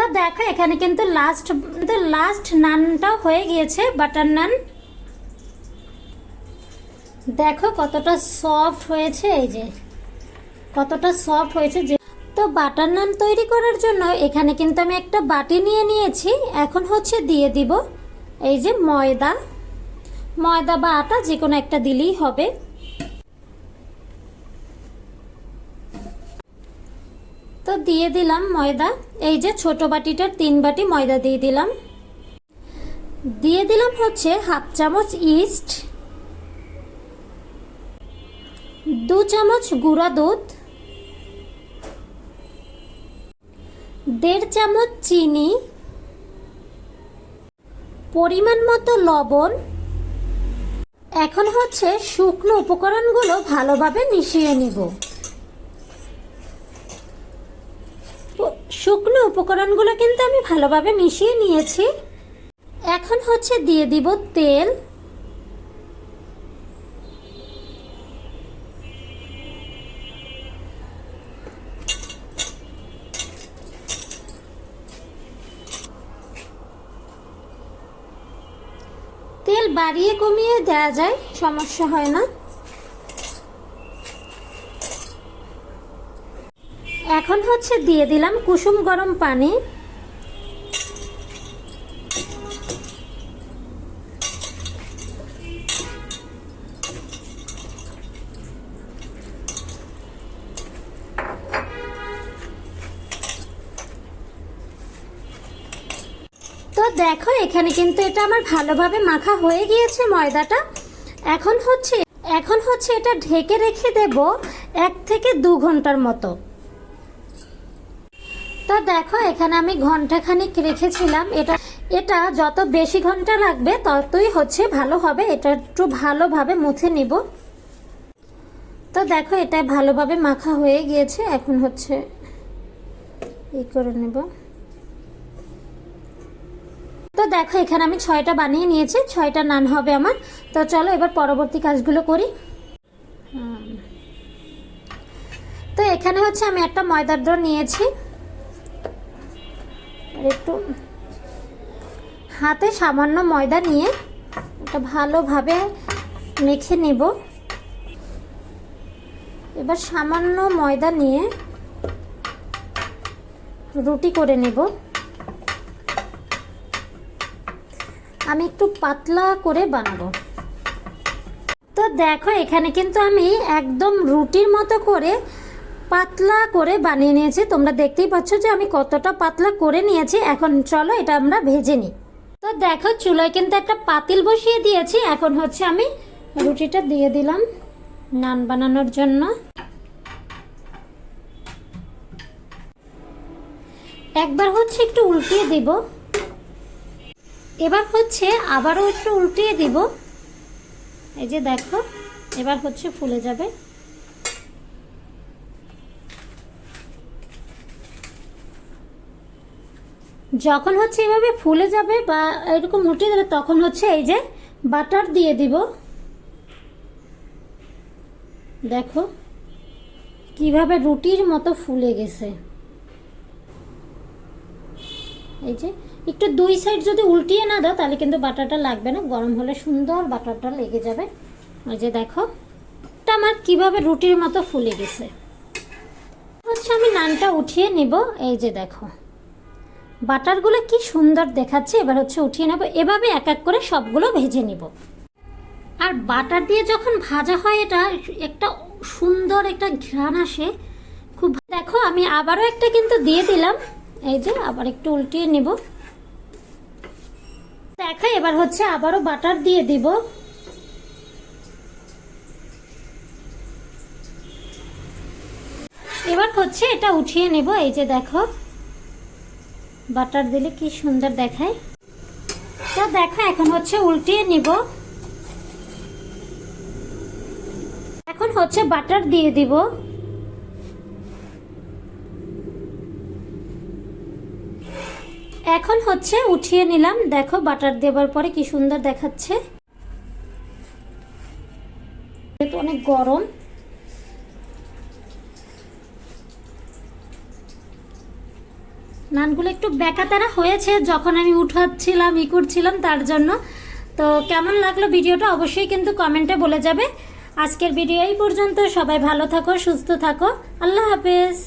তো দেখো এখানে কিন্তু লাস্ট নানটা হয়ে গিয়েছে, বাটার নান। দেখো কতটা সফট হয়েছে, এই যে কতটা সফট হয়েছে। যে তো বাটার নান তৈরি করার জন্য এখানে কিন্তু আমি একটা বাটি নিয়ে নিয়েছি। এখন হচ্ছে দিয়ে দিব এই যে ময়দা বা আটা, যে কোনো একটা দিলেই হবে। তো দিয়ে দিলাম ময়দা। এই যে ছোট বাটিটার 3 বাটি ময়দা দিয়ে দিলাম। দিয়ে দিলাম হচ্ছে হাফ চামচ ইস্ট, 2 চামচ গুঁড়া দুধ, 1.5 চামচ চিনি, পরিমাণ মতো লবণ। এখন হচ্ছে শুকনো উপকরণগুলো ভালোভাবে মিশিয়ে নিব। শুকনো উপকরণগুলো কিন্তু আমি ভালোভাবে মিশিয়ে নিয়েছি। এখন হচ্ছে দিয়ে দিব তেল। তেল বাড়িয়ে কমিয়ে দেওয়া যায়, সমস্যা হয় না। এখন হচ্ছে দিয়ে দিলাম কুসুম গরম পানি। তো দেখো এখানে কিন্তু এটা আমার ভালোভাবে মাখা হয়ে গিয়েছে ময়দাটা। এখন হচ্ছে এটা ঢেকে রেখে দেব 1 থেকে 2 ঘন্টার মতো। তো দেখো এখানে আমি ঘন্টাখানিক রেখেছিলাম। এটা যত বেশি ঘন্টা লাগবে ততই হচ্ছে ভালো হবে। এটা একটু ভালোভাবে মুছে নিব। তো দেখো এটা ভালোভাবে মাখা হয়ে গিয়েছে। এখন হচ্ছে করে নেব। তো দেখো এখানে আমি 6টা বানিয়ে নিয়েছি, 6টা নান হবে আমার। তো চলো এবার পরবর্তী কাজগুলো করি। তো এখানে হচ্ছে আমি একটা ময়দার ডো নিয়েছি। একটু হাতে সামান্য ময়দা নিয়ে এটা ভালোভাবে মেখে নেব। এবার সামান্য ময়দা নিয়ে রুটি করে নেব। আমি একটু পাতলা করে বানাবো। তো দেখো এখানে কিন্তু আমি একদম রুটির মতো করে পাতলা করে বানিয়ে নিয়েছি। তোমরা দেখতেই পাচ্ছ যে আমি কতটা পাতলা করে নিয়েছি। এখন চলো এটা আমরা ভেজে নিই। তো দেখো চুলায় কিন্তু একটা পাতিল বসিয়ে দিয়েছি। এখন হচ্ছে আমি রুটিটা দিয়ে দিলাম নান বানানোর জন্য। একবার হচ্ছে একটু উল্টিয়ে দিব, এবার হচ্ছে আবারও একটু উল্টিয়ে দিব। এই যে দেখো এবার হচ্ছে ফুলে যাবে। যখন হচ্ছে এভাবে ফুলে যাবে বা এরকম উল্টিয়ে দেবে তখন হচ্ছে এই যে বাটার দিয়ে দিব। দেখো কিভাবে রুটির মতো ফুলে গেছে। এই যে একটু 2 সাইড যদি উল্টিয়ে না দাও তাহলে কিন্তু বাটারটা লাগবে না, গরম হলে সুন্দর বাটারটা লেগে যাবে। ওই যে দেখো এটা আমার কিভাবে রুটির মতো ফুলে গেছে। হচ্ছে আমি নানটা উঠিয়ে নিব। এই যে দেখো বাটারগুলো কি সুন্দর দেখাচ্ছে। এবার হচ্ছে উঠিয়ে নেব। এভাবে এক এক করে সবগুলো ভেজে নিব। আর বাটার দিয়ে যখন ভাজা হয় এটা একটা সুন্দর একটা ঘ্রাণ আসে খুব। দেখো আমি আবারও একটা কিন্তু দিয়ে দিলাম। এই যে আবার একটু উল্টিয়ে নিব। দেখো এবার হচ্ছে আবারও বাটার দিয়ে দিব। এবার হচ্ছে এটা উঠিয়ে নেব। এই যে দেখো বাটার দিলে কি সুন্দর দেখায়। তো দেখো এখন হচ্ছে উল্টিয়ে নিব। এখন হচ্ছে বাটার দিয়ে দিব। এখন হচ্ছে উঠিয়ে নিলাম। দেখো বাটার দেওয়ার পরে কি সুন্দর দেখাচ্ছে। এটা অনেক গরম। নানগুলো একটু বেঁকাতারা হয়েছে যখন আমি উঠাচ্ছিলাম করছিলাম, তার জন্য। তো কেমন লাগলো ভিডিওটা অবশ্যই কিন্তু কমেন্টে বলে যাবে। আজকের ভিডিও এই পর্যন্ত। সবাই ভালো থাকো, সুস্থ থাকো। আল্লাহ হাফেজ।